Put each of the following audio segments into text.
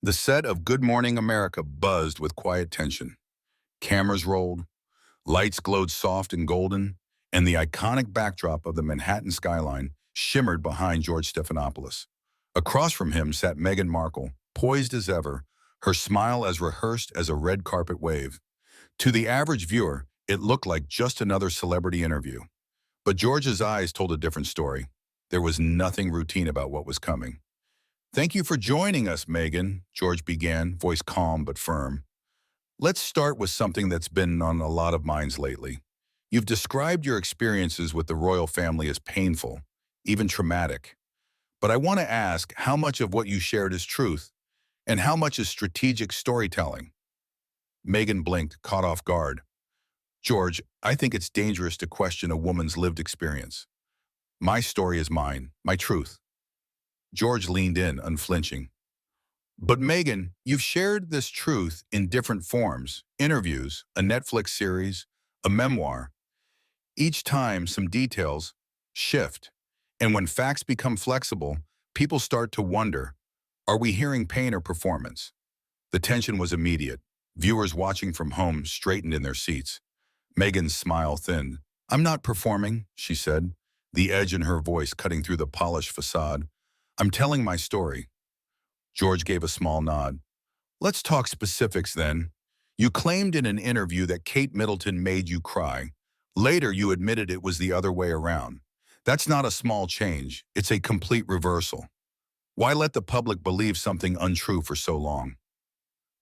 The set of Good Morning America buzzed with quiet tension. Cameras rolled, lights glowed soft and golden, and the iconic backdrop of the Manhattan skyline shimmered behind George Stephanopoulos. Across from him sat Meghan Markle, poised as ever, her smile as rehearsed as a red carpet wave. To the average viewer, it looked like just another celebrity interview. But George's eyes told a different story. There was nothing routine about what was coming. "Thank you for joining us, Meghan," George began, voice calm but firm. "Let's start with something that's been on a lot of minds lately. You've described your experiences with the royal family as painful, even traumatic. But I want to ask how much of what you shared is truth, and how much is strategic storytelling?" Meghan blinked, caught off guard. "George, I think it's dangerous to question a woman's lived experience. My story is mine, my truth." George leaned in, unflinching. "But Meghan, you've shared this truth in different forms: interviews, a Netflix series, a memoir. Each time, some details shift. And when facts become flexible, people start to wonder, are we hearing pain or performance?" The tension was immediate. Viewers watching from home straightened in their seats. Meghan's smile thinned. "I'm not performing," she said, the edge in her voice cutting through the polished facade. "I'm telling my story." George gave a small nod. "Let's talk specifics then. You claimed in an interview that Kate Middleton made you cry. Later, you admitted it was the other way around. That's not a small change. It's a complete reversal. Why let the public believe something untrue for so long?"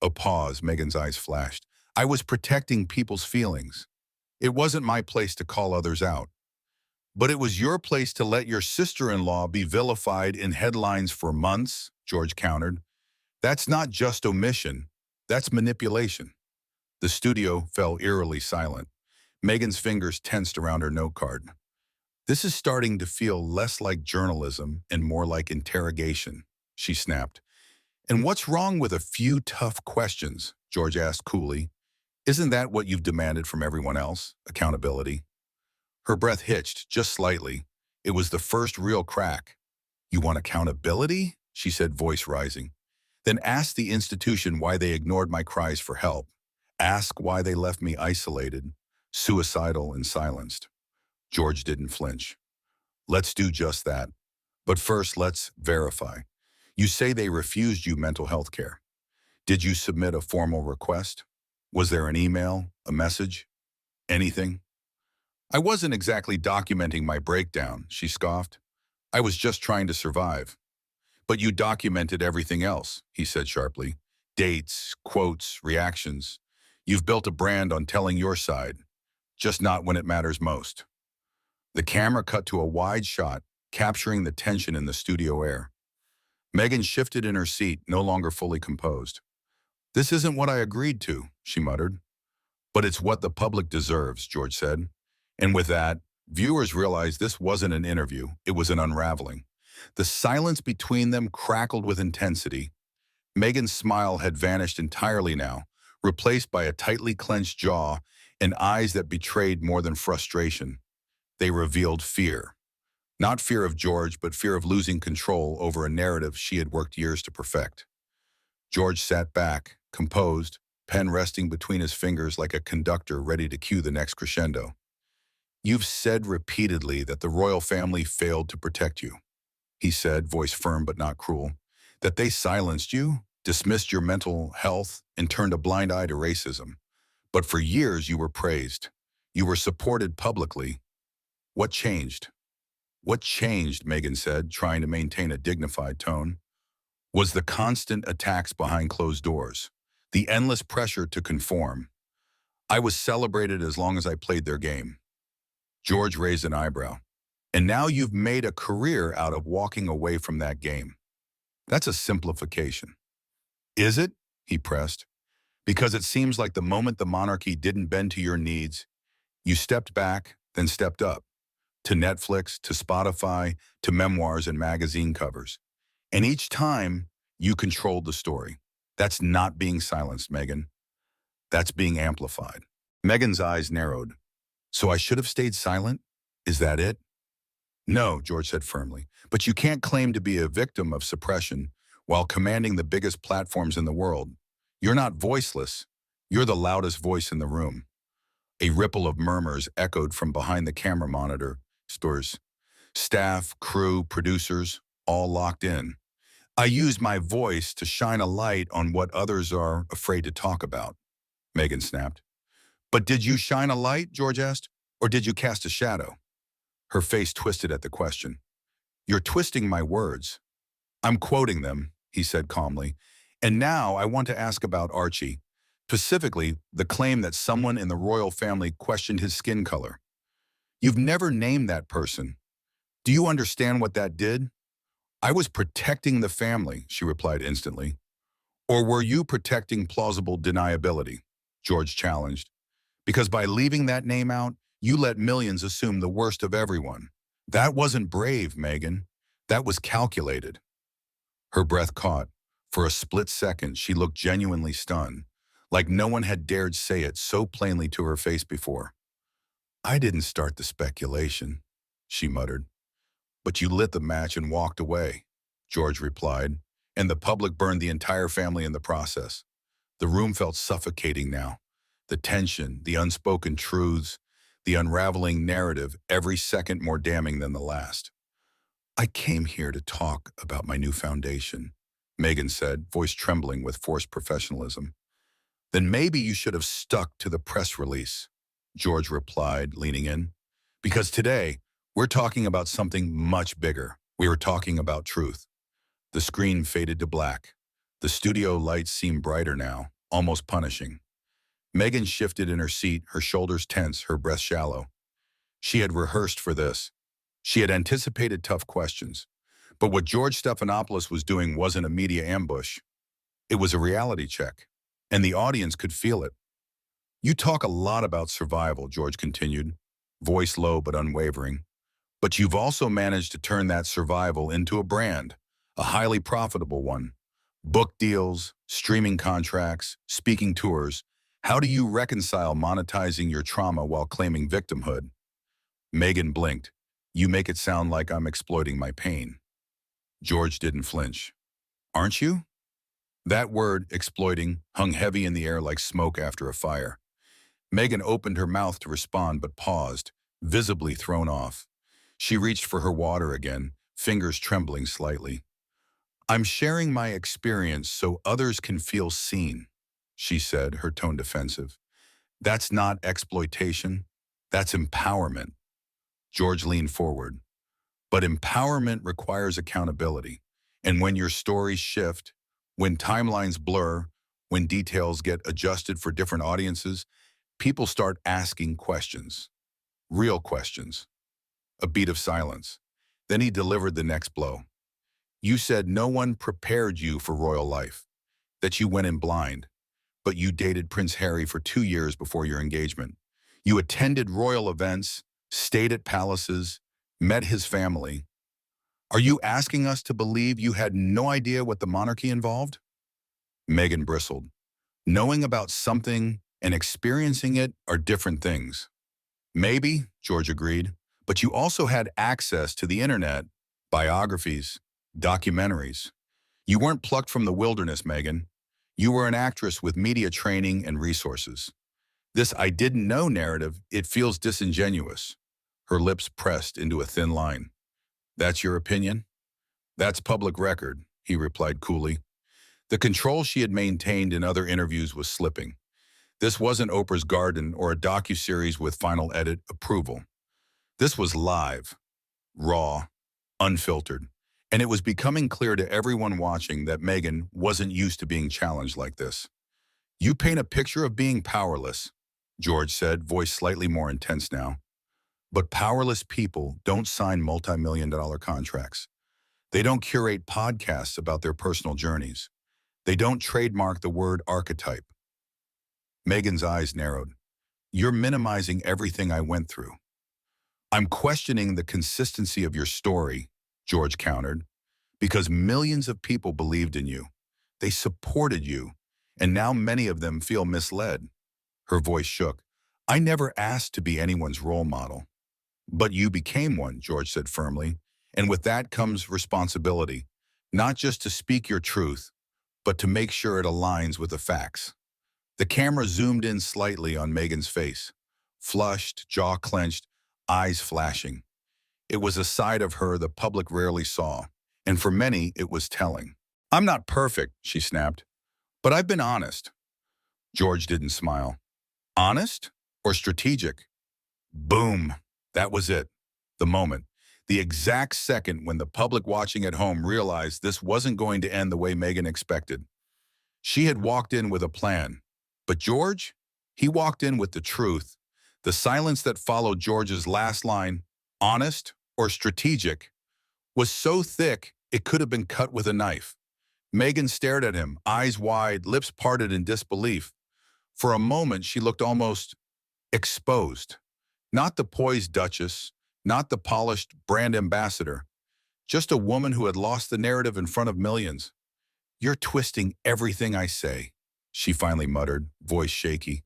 A pause. Meghan's eyes flashed. "I was protecting people's feelings. It wasn't my place to call others out. But it was your place to let your sister-in-law be vilified in headlines for months," George countered. "That's not just omission. That's manipulation." The studio fell eerily silent. Meghan's fingers tensed around her note card. "This is starting to feel less like journalism and more like interrogation," she snapped. "And what's wrong with a few tough questions?" George asked coolly. "Isn't that what you've demanded from everyone else? Accountability?" Her breath hitched, just slightly. It was the first real crack. "You want accountability?" she said, voice rising. "Then ask the institution why they ignored my cries for help. Ask why they left me isolated, suicidal, and silenced." George didn't flinch. "Let's do just that. But first, let's verify. You say they refused you mental health care. Did you submit a formal request? Was there an email, a message, anything?" "I wasn't exactly documenting my breakdown," she scoffed. "I was just trying to survive." "But you documented everything else," he said sharply. "Dates, quotes, reactions. You've built a brand on telling your side, just not when it matters most." The camera cut to a wide shot, capturing the tension in the studio air. Meghan shifted in her seat, no longer fully composed. "This isn't what I agreed to," she muttered. "But it's what the public deserves," George said. And with that, viewers realized this wasn't an interview, it was an unraveling. The silence between them crackled with intensity. Meghan's smile had vanished entirely now, replaced by a tightly clenched jaw and eyes that betrayed more than frustration. They revealed fear. Not fear of George, but fear of losing control over a narrative she had worked years to perfect. George sat back, composed, pen resting between his fingers like a conductor ready to cue the next crescendo. "You've said repeatedly that the royal family failed to protect you," he said, voice firm but not cruel. "That they silenced you, dismissed your mental health, and turned a blind eye to racism. But for years you were praised. You were supported publicly. What changed?" "What changed," Meghan said, trying to maintain a dignified tone, "was the constant attacks behind closed doors, the endless pressure to conform. I was celebrated as long as I played their game." George raised an eyebrow. "And now you've made a career out of walking away from that game. That's a simplification." "Is it?" he pressed. "Because it seems like the moment the monarchy didn't bend to your needs, you stepped back, then stepped up. To Netflix, to Spotify, to memoirs and magazine covers. And each time, you controlled the story. That's not being silenced, Meghan. That's being amplified." Meghan's eyes narrowed. "So I should have stayed silent? Is that it?" "No," George said firmly, "but you can't claim to be a victim of suppression while commanding the biggest platforms in the world. You're not voiceless. You're the loudest voice in the room. A ripple of murmurs echoed from behind the camera monitor. Stores, staff, crew, producers, all locked in. I used my voice to shine a light on what others are afraid to talk about, Meghan snapped. But did you shine a light, George asked, or did you cast a shadow? Her face twisted at the question. You're twisting my words. I'm quoting them, he said calmly. And now I want to ask about Archie, specifically the claim that someone in the royal family questioned his skin color. You've never named that person. Do you understand what that did? I was protecting the family, she replied instantly. Or were you protecting plausible deniability? George challenged. Because by leaving that name out, you let millions assume the worst of everyone. That wasn't brave, Meghan. That was calculated. Her breath caught. For a split second, she looked genuinely stunned, like no one had dared say it so plainly to her face before. I didn't start the speculation, she muttered. But you lit the match and walked away, George replied, and the public burned the entire family in the process. The room felt suffocating now. The tension, the unspoken truths, the unraveling narrative, every second more damning than the last. I came here to talk about my new foundation, Meghan said, voice trembling with forced professionalism. Then maybe you should have stuck to the press release, George replied, leaning in. Because today, we're talking about something much bigger. We were talking about truth. The screen faded to black. The studio lights seemed brighter now, almost punishing. Meghan shifted in her seat, her shoulders tense, her breath shallow. She had rehearsed for this. She had anticipated tough questions. But what George Stephanopoulos was doing wasn't a media ambush. It was a reality check. And the audience could feel it. You talk a lot about survival, George continued, voice low but unwavering. But you've also managed to turn that survival into a brand, a highly profitable one. Book deals, streaming contracts, speaking tours. How do you reconcile monetizing your trauma while claiming victimhood? Meghan blinked. You make it sound like I'm exploiting my pain. George didn't flinch. Aren't you? That word, exploiting, hung heavy in the air like smoke after a fire. Meghan opened her mouth to respond but paused, visibly thrown off. She reached for her water again, fingers trembling slightly. I'm sharing my experience so others can feel seen, she said, her tone defensive. That's not exploitation. That's empowerment. George leaned forward. But empowerment requires accountability. And when your stories shift, when timelines blur, when details get adjusted for different audiences, people start asking questions. Real questions. A beat of silence. Then he delivered the next blow. You said no one prepared you for royal life, that you went in blind, but you dated Prince Harry for 2 years before your engagement. You attended royal events, stayed at palaces, met his family. Are you asking us to believe you had no idea what the monarchy involved? Meghan bristled. Knowing about something and experiencing it are different things. Maybe, George agreed, but you also had access to the internet, biographies, documentaries. You weren't plucked from the wilderness, Meghan. You were an actress with media training and resources. This I didn't know narrative, it feels disingenuous. Her lips pressed into a thin line. That's your opinion? That's public record, he replied coolly. The control she had maintained in other interviews was slipping. This wasn't Oprah's Garden or a docuseries with final edit approval. This was live, raw, unfiltered. And it was becoming clear to everyone watching that Meghan wasn't used to being challenged like this. You paint a picture of being powerless, George said, voice slightly more intense now. But powerless people don't sign multi-million-dollar contracts. They don't curate podcasts about their personal journeys. They don't trademark the word archetype. Meghan's eyes narrowed. You're minimizing everything I went through. I'm questioning the consistency of your story, George countered, because millions of people believed in you. They supported you, and now many of them feel misled. Her voice shook. I never asked to be anyone's role model. But you became one, George said firmly, and with that comes responsibility. not just to speak your truth, but to make sure it aligns with the facts. The camera zoomed in slightly on Meghan's face, flushed, jaw clenched, eyes flashing. It was a side of her the public rarely saw, and for many, it was telling. "I'm not perfect," she snapped, "but I've been honest." George didn't smile. Honest or strategic? Boom. That was it. The moment. The exact second when the public watching at home realized this wasn't going to end the way Meghan expected. She had walked in with a plan. But George? He walked in with the truth. The silence that followed George's last line, honest or strategic, was so thick it could have been cut with a knife. Meghan stared at him, eyes wide, lips parted in disbelief. For a moment, she looked almost exposed. Not the poised duchess, not the polished brand ambassador, just a woman who had lost the narrative in front of millions. "You're twisting everything I say," she finally muttered, voice shaky.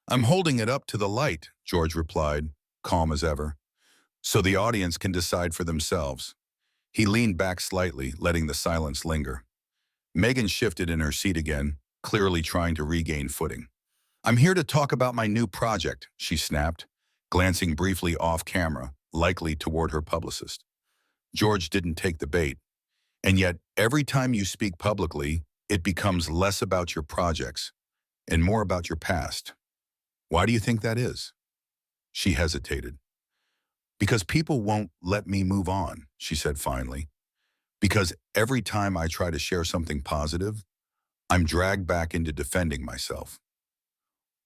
"I'm holding it up to the light," George replied, calm as ever, "so the audience can decide for themselves." He leaned back slightly, letting the silence linger. Meghan shifted in her seat again, clearly trying to regain footing. "I'm here to talk about my new project," she snapped, glancing briefly off camera, likely toward her publicist. George didn't take the bait. "And yet, every time you speak publicly, it becomes less about your projects and more about your past. Why do you think that is?" She hesitated. "Because people won't let me move on," she said finally. "Because every time I try to share something positive, I'm dragged back into defending myself."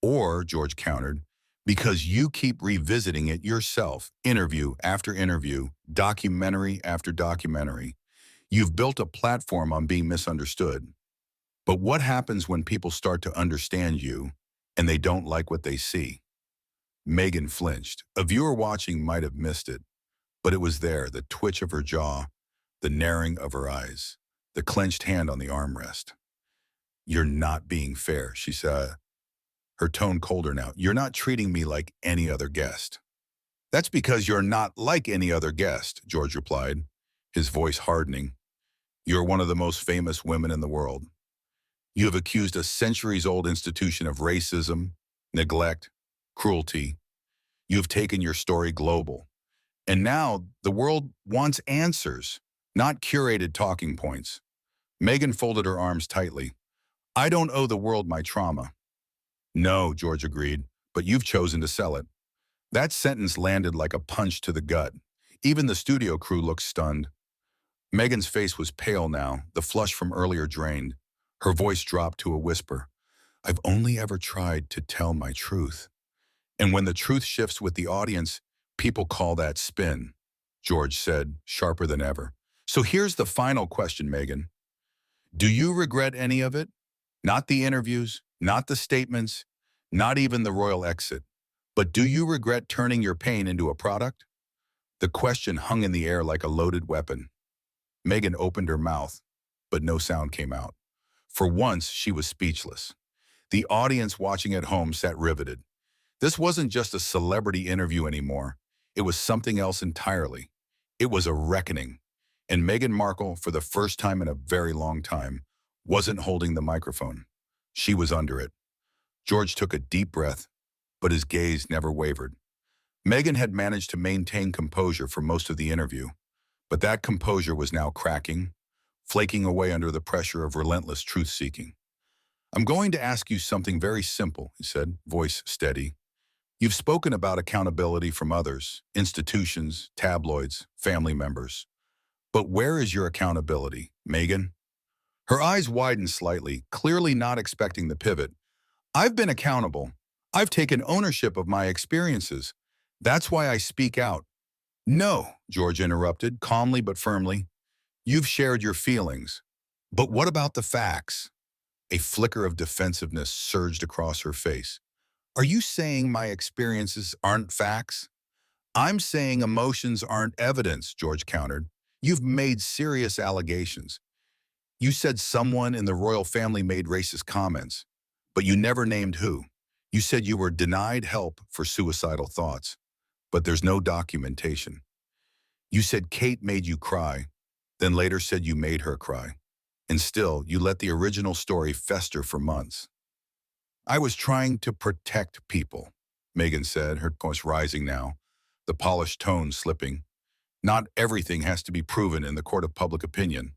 Or, George countered, "because you keep revisiting it yourself, interview after interview, documentary after documentary. You've built a platform on being misunderstood. But what happens when people start to understand you and they don't like what they see?" Meghan flinched. A viewer watching might have missed it, but it was there, the twitch of her jaw, the narrowing of her eyes, the clenched hand on the armrest. "You're not being fair," she said, her tone colder now. "You're not treating me like any other guest." "That's because you're not like any other guest," George replied, his voice hardening. "You're one of the most famous women in the world. You have accused a centuries-old institution of racism, neglect, cruelty. You have taken your story global. And now the world wants answers, not curated talking points." Meghan folded her arms tightly. "I don't owe the world my trauma." "No," George agreed, "but you've chosen to sell it." That sentence landed like a punch to the gut. Even the studio crew looked stunned. Meghan's face was pale now, the flush from earlier drained. Her voice dropped to a whisper. "I've only ever tried to tell my truth. And when the truth shifts with the audience, people call that spin," George said, sharper than ever. "So here's the final question, Meghan. Do you regret any of it? Not the interviews, not the statements, not even the royal exit. But do you regret turning your pain into a product?" The question hung in the air like a loaded weapon. Meghan opened her mouth, but no sound came out. For once, she was speechless. The audience watching at home sat riveted. This wasn't just a celebrity interview anymore. It was something else entirely. It was a reckoning. And Meghan Markle, for the first time in a very long time, wasn't holding the microphone. She was under it. George took a deep breath, but his gaze never wavered. Meghan had managed to maintain composure for most of the interview, but that composure was now cracking, flaking away under the pressure of relentless truth-seeking. "I'm going to ask you something very simple," he said, voice steady. "You've spoken about accountability from others, institutions, tabloids, family members. But where is your accountability, Meghan?" Her eyes widened slightly, clearly not expecting the pivot. "I've been accountable. I've taken ownership of my experiences. That's why I speak out." "No," George interrupted, calmly but firmly. "You've shared your feelings. But what about the facts?" A flicker of defensiveness surged across her face. "Are you saying my experiences aren't facts?" "I'm saying emotions aren't evidence," George countered. "You've made serious allegations. You said someone in the royal family made racist comments, but you never named who. You said you were denied help for suicidal thoughts, but there's no documentation. You said Kate made you cry, then later said you made her cry. And still, you let the original story fester for months. I was trying to protect people, Meghan said, her voice rising now, the polished tone slipping. Not everything has to be proven in the court of public opinion.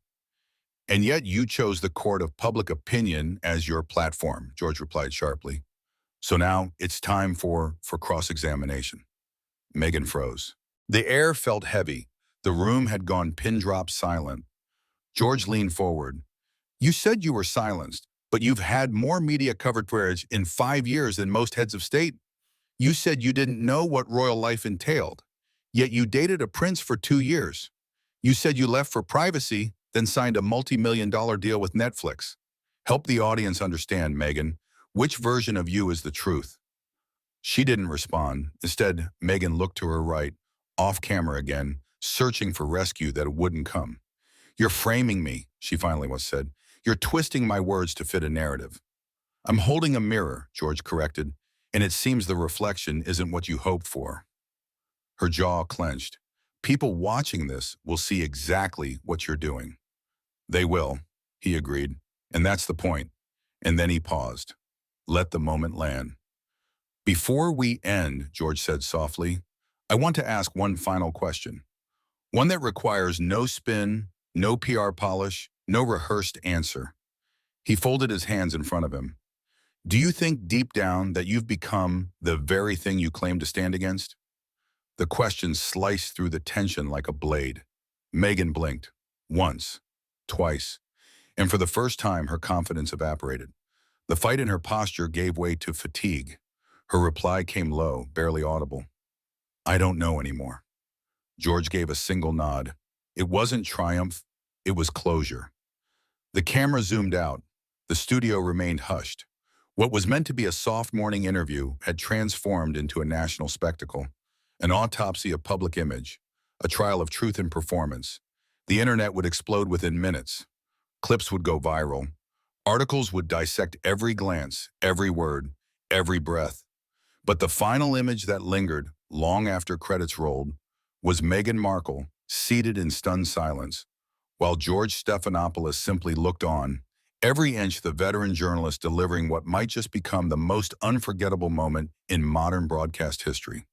And yet you chose the court of public opinion as your platform, George replied sharply. So now it's time for cross-examination. Meghan froze. The air felt heavy. The room had gone pin-drop silent. George leaned forward. You said you were silenced, but you've had more media coverage in 5 years than most heads of state. You said you didn't know what royal life entailed, yet you dated a prince for 2 years. You said you left for privacy, then signed a multi-million-dollar deal with Netflix. Help the audience understand, Meghan. Which version of you is the truth? She didn't respond. Instead, Meghan looked to her right, off camera again, searching for rescue that wouldn't come. You're framing me, she finally said. You're twisting my words to fit a narrative. I'm holding a mirror, George corrected, and it seems the reflection isn't what you hoped for. Her jaw clenched. People watching this will see exactly what you're doing. They will, he agreed, and that's the point. And then he paused. Let the moment land. Before we end, George said softly, I want to ask one final question. One that requires no spin, no PR polish, no rehearsed answer. He folded his hands in front of him. Do you think deep down that you've become the very thing you claim to stand against? The question sliced through the tension like a blade. Meghan blinked. Once. Twice. And for the first time, her confidence evaporated. The fight in her posture gave way to fatigue. Her reply came low, barely audible. I don't know anymore. George gave a single nod. It wasn't triumph, it was closure. The camera zoomed out. The studio remained hushed. What was meant to be a soft morning interview had transformed into a national spectacle, an autopsy of public image, a trial of truth and performance. The internet would explode within minutes. Clips would go viral. Articles would dissect every glance, every word, every breath. But the final image that lingered, long after credits rolled, was Meghan Markle, seated in stunned silence, while George Stephanopoulos simply looked on, every inch the veteran journalist delivering what might just become the most unforgettable moment in modern broadcast history.